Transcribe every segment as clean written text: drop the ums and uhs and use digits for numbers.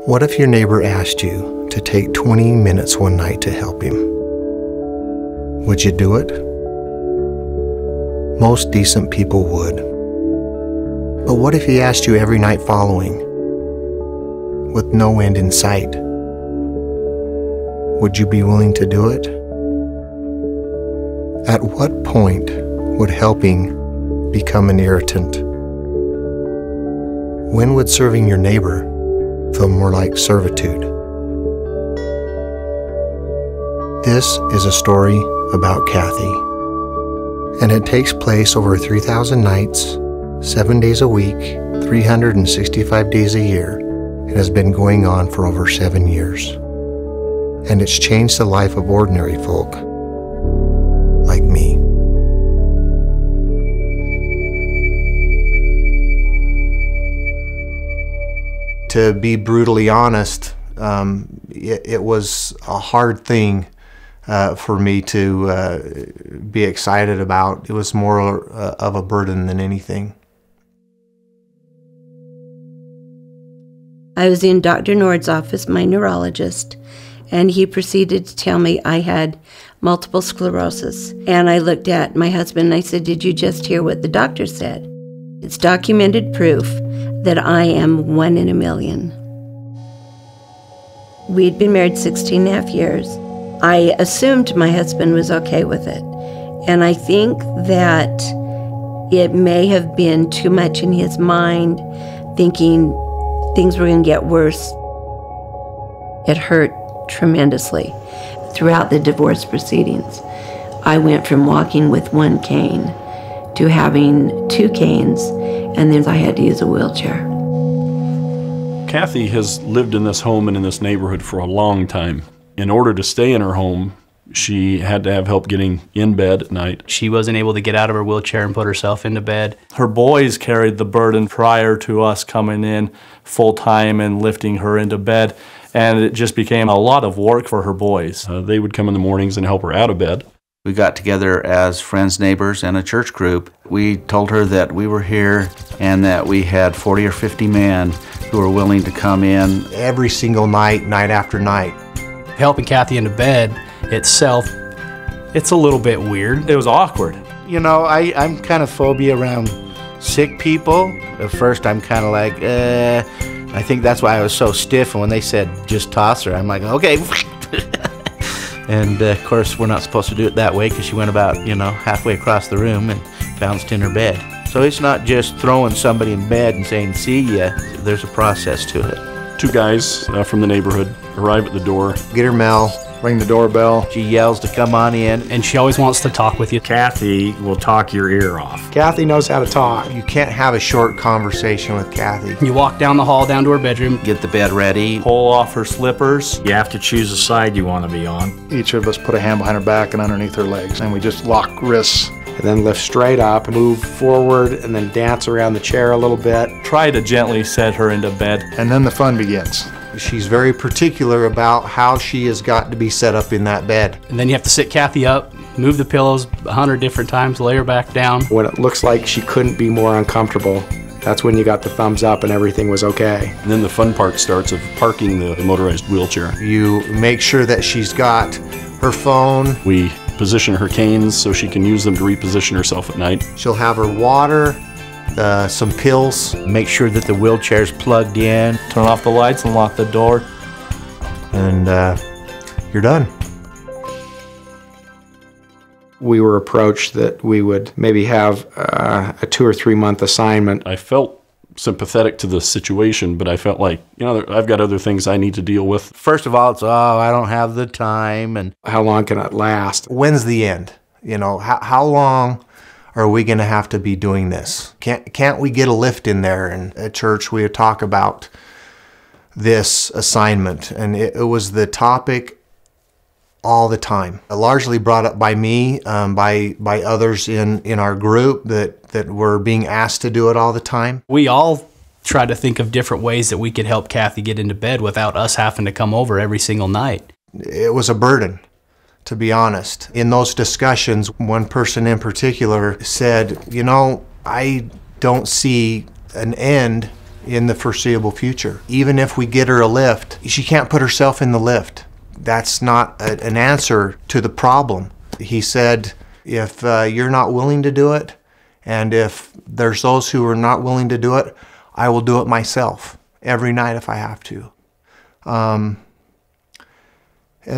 What if your neighbor asked you to take 20 minutes one night to help him? Would you do it? Most decent people would. But what if he asked you every night following, with no end in sight? Would you be willing to do it? At what point would helping become an irritant? When would serving your neighbor feel more like servitude? This is a story about Kathy, and it takes place over 3,000 nights, 7 days a week, 365 days a year. It has been going on for over 7 years, and it's changed the life of ordinary folk like me. To be brutally honest, it was a hard thing for me to be excited about. It was more of a burden than anything. I was in Dr. Nord's office, my neurologist, and he proceeded to tell me I had multiple sclerosis. And I looked at my husband and I said, "Did you just hear what the doctor said?" It's documented proof that I am 1 in a million. We'd been married 16 and a half years. I assumed my husband was okay with it. And I think that it may have been too much in his mind, thinking things were going to get worse. It hurt tremendously. Throughout the divorce proceedings, I went from walking with 1 cane to having 2 canes, and then I had to use a wheelchair. Kathy has lived in this home and in this neighborhood for a long time. In order to stay in her home, she had to have help getting in bed at night. She wasn't able to get out of her wheelchair and put herself into bed. Her boys carried the burden prior to us coming in full-time and lifting her into bed, and it just became a lot of work for her boys. They would come in the mornings and help her out of bed. We got together as friends, neighbors, and a church group. We told her that we were here and that we had 40 or 50 men who were willing to come in Every single night, night after night. Helping Kathy into bed itself, it's a little bit weird. It was awkward. You know, I'm kind of phobia around sick people. At first I'm kind of like, I think that's why I was so stiff, and when they said just toss her, I'm like, okay. And of course we're not supposed to do it that way, because she went about, halfway across the room and bounced in her bed. So it's not just throwing somebody in bed and saying see ya. There's a process to it. 2 guys from the neighborhood arrive at the door. Get her Mel, ring the doorbell. She yells to come on in. And she always wants to talk with you. Kathy will talk your ear off. Kathy knows how to talk. You can't have a short conversation with Kathy. You walk down the hall, down to her bedroom. get the bed ready. Pull off her slippers. You have to choose a side you want to be on. Each of us put a hand behind her back and underneath her legs, and we just lock wrists. And then lift straight up, move forward, and then dance around the chair a little bit. Try to gently set her into bed. And then the fun begins. She's very particular about how she has got to be set up in that bed. And then you have to sit Kathy up, move the pillows 100 different times, lay her back down. When it looks like she couldn't be more uncomfortable, that's when you got the thumbs up and everything was okay. And then the fun part starts of parking the motorized wheelchair. You make sure that she's got her phone. We position her canes so she can use them to reposition herself at night. She'll have her water, some pills. Make sure that the wheelchair's plugged in. Turn off the lights and lock the door. And you're done. We were approached that we would maybe have a 2 or 3 month assignment. I felt sympathetic to the situation, but I felt like, I've got other things I need to deal with. First of all, it's, I don't have the time. And How long can it last? When's the end? How long are we going to have to be doing this? Can't we get a lift in there? And at church we would talk about this assignment, and it was the topic all the time. Largely brought up by me, by others in our group that were being asked to do it all the time. We all try to think of different ways that we could help Kathy get into bed without us having to come over every single night. It was a burden, to be honest. In those discussions, one person in particular said, I don't see an end in the foreseeable future. Even if we get her a lift, she can't put herself in the lift. That's not an answer to the problem. He said, if you're not willing to do it, and if there's those who are not willing to do it, I will do it myself every night if I have to. And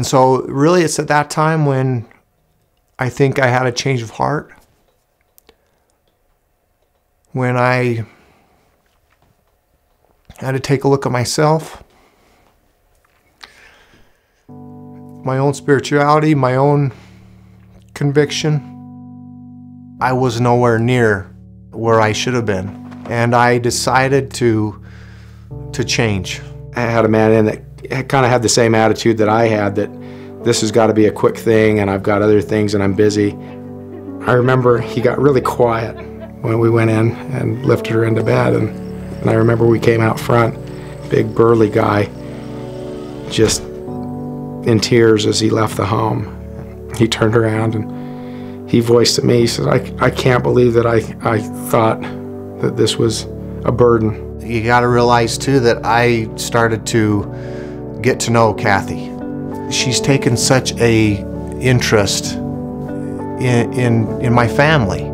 so really it's at that time when I think I had a change of heart. When I had to take a look at myself, my own spirituality, my own conviction. I was nowhere near where I should have been. And I decided to change. I had a man in that kind of had the same attitude that I had, that this has got to be a quick thing and I've got other things and I'm busy. I remember he got really quiet when we went in and lifted her into bed. And I remember we came out front, big burly guy, just in tears as he left the home. He turned around and he voiced to me, he said, I can't believe that I thought that this was a burden. You got to realize too that I started to get to know Kathy. She's taken such a interest in my family.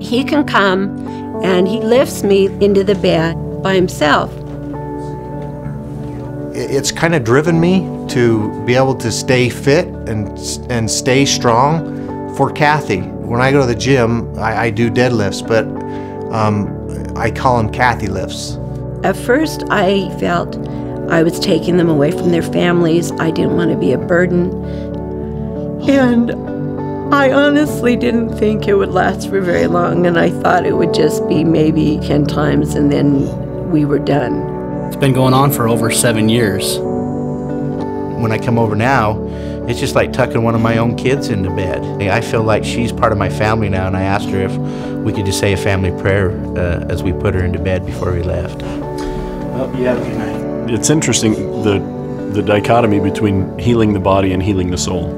He can come and he lifts me into the bed by himself. It's kind of driven me to be able to stay fit and stay strong for Kathy. When I go to the gym, I do deadlifts, but I call them Kathy lifts. At first, I felt I was taking them away from their families. I didn't want to be a burden. And I honestly didn't think it would last for very long, and I thought it would just be maybe 10 times and then we were done. It's been going on for over 7 years. When I come over now, it's just like tucking one of my own kids into bed. I feel like she's part of my family now, and I asked her if we could just say a family prayer as we put her into bed before we left. Well, you have a good night. It's interesting, the dichotomy between healing the body and healing the soul.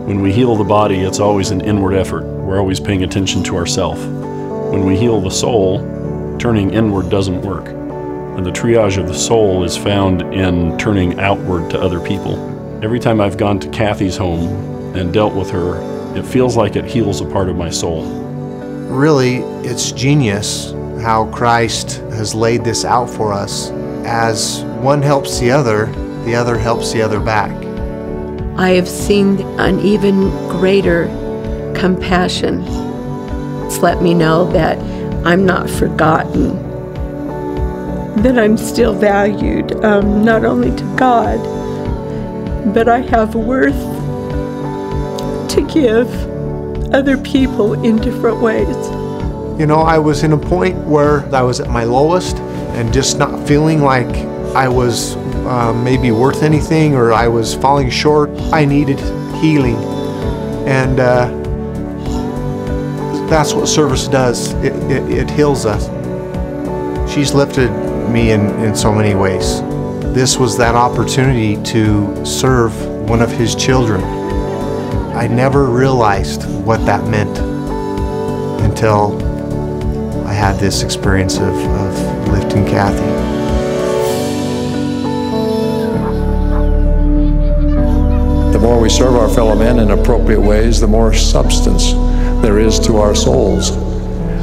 When we heal the body, it's always an inward effort. We're always paying attention to ourselves. When we heal the soul, turning inward doesn't work. And the triage of the soul is found in turning outward to other people. Every time I've gone to Kathy's home and dealt with her, it feels like it heals a part of my soul. Really, it's genius how Christ has laid this out for us. As one helps the other helps the other back. I have seen an even greater compassion. It's let me know that I'm not forgotten, that I'm still valued, not only to God, but I have worth to give other people in different ways. You know, I was in a point where I was at my lowest and just not feeling like I was maybe worth anything, or I was falling short. I needed healing, and that's what service does. It heals us. She's lifted me in so many ways. This was that opportunity to serve one of his children. I never realized what that meant until I had this experience of lifting Kathy. The more we serve our fellow men in appropriate ways, the more substance there is to our souls.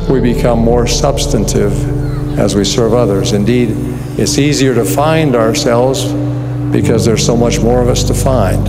We become more substantive as we serve others. Indeed, it's easier to find ourselves because there's so much more of us to find.